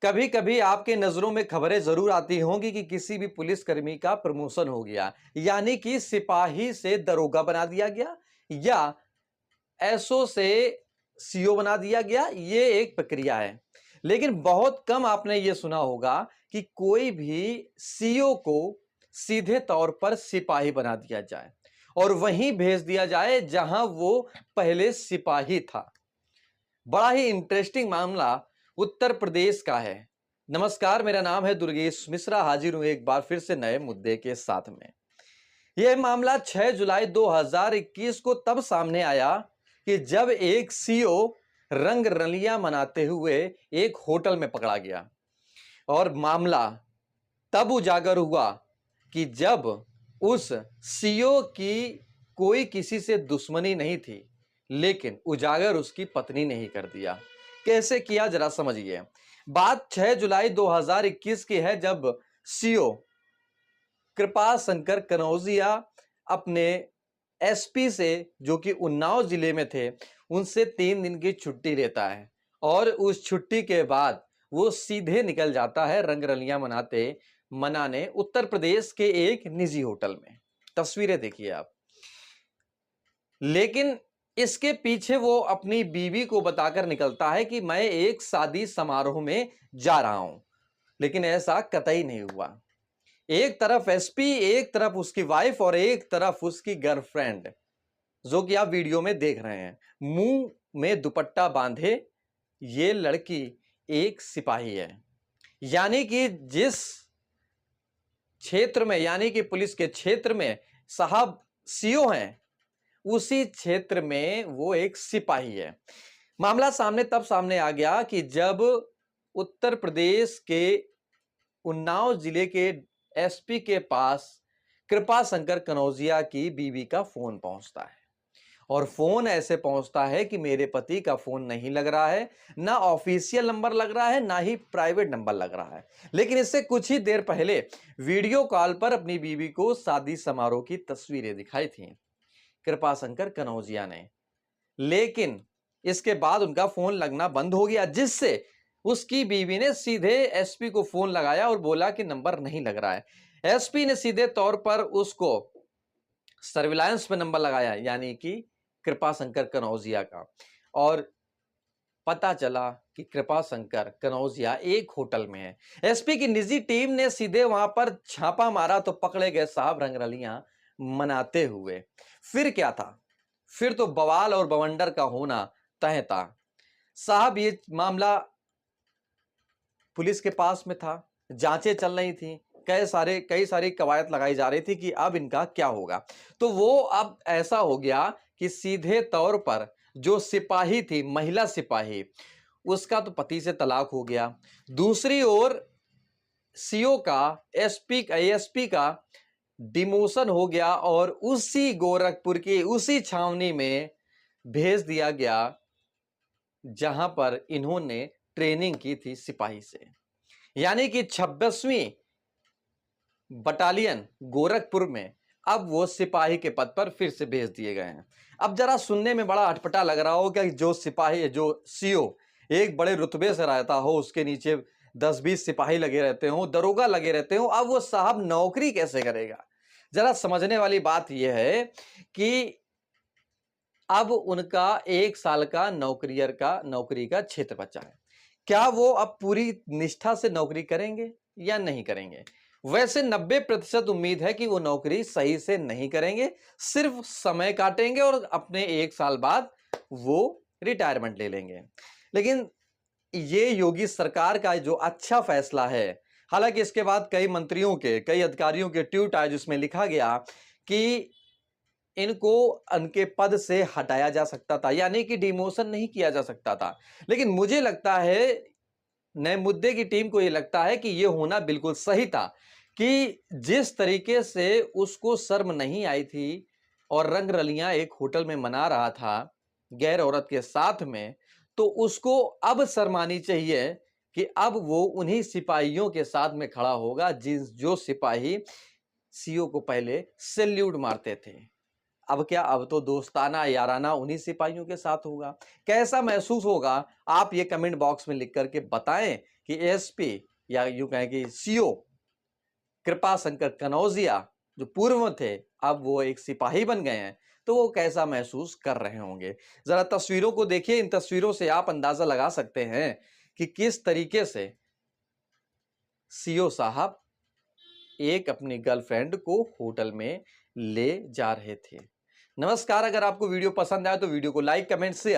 कभी कभी आपके नजरों में खबरें जरूर आती होंगी कि किसी भी पुलिसकर्मी का प्रमोशन हो गया, यानी कि सिपाही से दरोगा बना दिया गया या एसओ से सीओ बना दिया गया। ये एक प्रक्रिया है, लेकिन बहुत कम आपने ये सुना होगा कि कोई भी सीओ को सीधे तौर पर सिपाही बना दिया जाए और वहीं भेज दिया जाए जहां वो पहले सिपाही था। बड़ा ही इंटरेस्टिंग मामला उत्तर प्रदेश का है। नमस्कार, मेरा नाम है दुर्गेश मिश्रा, हाजिर हूं एक बार फिर से नए मुद्दे के साथ में। यह मामला 6 जुलाई 2021 को तब सामने आया कि जब एक सीओ रंग रलियां मनाते हुए एक होटल में पकड़ा गया और मामला तब उजागर हुआ कि जब उस सीओ की कोई किसी से दुश्मनी नहीं थी, लेकिन उजागर उसकी पत्नी ने ही कर दिया। कैसे किया जरा समझिए। बात 6 जुलाई 2021 की है, जब सीओ कृपा शंकर कनौजिया अपने एसपी से, जो कि उन्नाव जिले में थे, उनसे 3 दिन की छुट्टी लेता है और उस छुट्टी के बाद वो सीधे निकल जाता है रंग रलियां मनाने उत्तर प्रदेश के एक निजी होटल में। तस्वीरें देखिए आप। लेकिन इसके पीछे वो अपनी बीवी को बताकर निकलता है कि मैं एक शादी समारोह में जा रहा हूं, लेकिन ऐसा कतई नहीं हुआ। एक तरफ एसपी, एक तरफ उसकी वाइफ और एक तरफ उसकी गर्लफ्रेंड, जो कि आप वीडियो में देख रहे हैं, मुंह में दुपट्टा बांधे ये लड़की एक सिपाही है। यानी कि जिस क्षेत्र में, यानी कि पुलिस के क्षेत्र में साहब सीओ हैं, उसी क्षेत्र में वो एक सिपाही है। मामला तब सामने आ गया कि जब उत्तर प्रदेश के उन्नाव जिले के एसपी के पास कृपा शंकर कनौजिया की बीवी का फोन पहुंचता है। और फोन ऐसे पहुंचता है कि मेरे पति का फोन नहीं लग रहा है, ना ऑफिशियल नंबर लग रहा है, ना ही प्राइवेट नंबर लग रहा है। लेकिन इससे कुछ ही देर पहले वीडियो कॉल पर अपनी बीवी को शादी समारोह की तस्वीरें दिखाई थी कृपा शंकर कनौजिया ने। लेकिन इसके बाद उनका फोन लगना बंद हो गया, जिससे उसकी बीवी ने सीधे एसपी को फोन लगाया और बोला कि नंबर नहीं लग रहा है। एसपी ने सीधे तौर पर उसको सर्विलांस पे नंबर लगाया, यानी कि कृपा शंकर कनौजिया का, और पता चला कि कृपा शंकर कनौजिया एक होटल में है। एसपी की निजी टीम ने सीधे वहां पर छापा मारा तो पकड़े गए साहब रंगरलियां मनाते हुए। फिर क्या था? फिर तो बवाल और बवंडर का होना तय था साहब। ये मामला पुलिस के पास में था, जांचें चल रही थी, कई सारी कवायद लगाई जा रही थी कि अब इनका क्या होगा। तो वो अब ऐसा हो गया कि सीधे तौर पर जो सिपाही थी, महिला सिपाही, उसका तो पति से तलाक हो गया। दूसरी ओर सीओ का, एएसपी का डिमोशन हो गया और उसी गोरखपुर की उसी छावनी में भेज दिया गया जहां पर इन्होंने ट्रेनिंग की थी सिपाही से। यानी कि 26वीं बटालियन गोरखपुर में अब वो सिपाही के पद पर फिर से भेज दिए गए हैं। अब जरा सुनने में बड़ा अटपटा लग रहा हो कि जो सिपाही, जो सीओ एक बड़े रुतबे से रहता हो, उसके नीचे 10-20 सिपाही लगे रहते हो, दरोगा लगे रहते हो, अब वो साहब नौकरी कैसे करेगा? जरा समझने वाली बात यह है कि अब उनका 1 साल का नौकरी का क्षेत्र बचा है। क्या वो अब पूरी निष्ठा से नौकरी करेंगे या नहीं करेंगे? वैसे 90% उम्मीद है कि वो नौकरी सही से नहीं करेंगे, सिर्फ समय काटेंगे और अपने 1 साल बाद वो रिटायरमेंट ले लेंगे। लेकिन ये योगी सरकार का जो अच्छा फैसला है, हालांकि इसके बाद कई मंत्रियों के, कई अधिकारियों के ट्वीट आए जिसमें लिखा गया कि इनको उनके पद से हटाया जा सकता था, यानी कि डिमोशन नहीं किया जा सकता था। लेकिन मुझे लगता है, नए मुद्दे की टीम को यह लगता है कि यह होना बिल्कुल सही था कि जिस तरीके से उसको शर्म नहीं आई थी और रंग रलियां एक होटल में मना रहा था गैर औरत के साथ में, तो उसको अब शर्म आनी चाहिए कि अब वो उन्हीं सिपाहियों के साथ में खड़ा होगा जो सिपाही सीओ को पहले सैल्यूट मारते थे। अब क्या, अब तो दोस्ताना याराना उन्हीं सिपाहियों के साथ होगा। कैसा महसूस होगा, आप ये कमेंट बॉक्स में लिख करके बताएं कि एएसपी या यूं कहें कि सीओ कृपा शंकर कनौजिया जो पूर्व में थे, अब वो एक सिपाही बन गए हैं, तो वो कैसा महसूस कर रहे होंगे। जरा तस्वीरों को देखिए, इन तस्वीरों से आप अंदाजा लगा सकते हैं कि किस तरीके से सीओ साहब एक अपनी गर्लफ्रेंड को होटल में ले जा रहे थे। नमस्कार, अगर आपको वीडियो पसंद आया तो वीडियो को लाइक, कमेंट, शेयर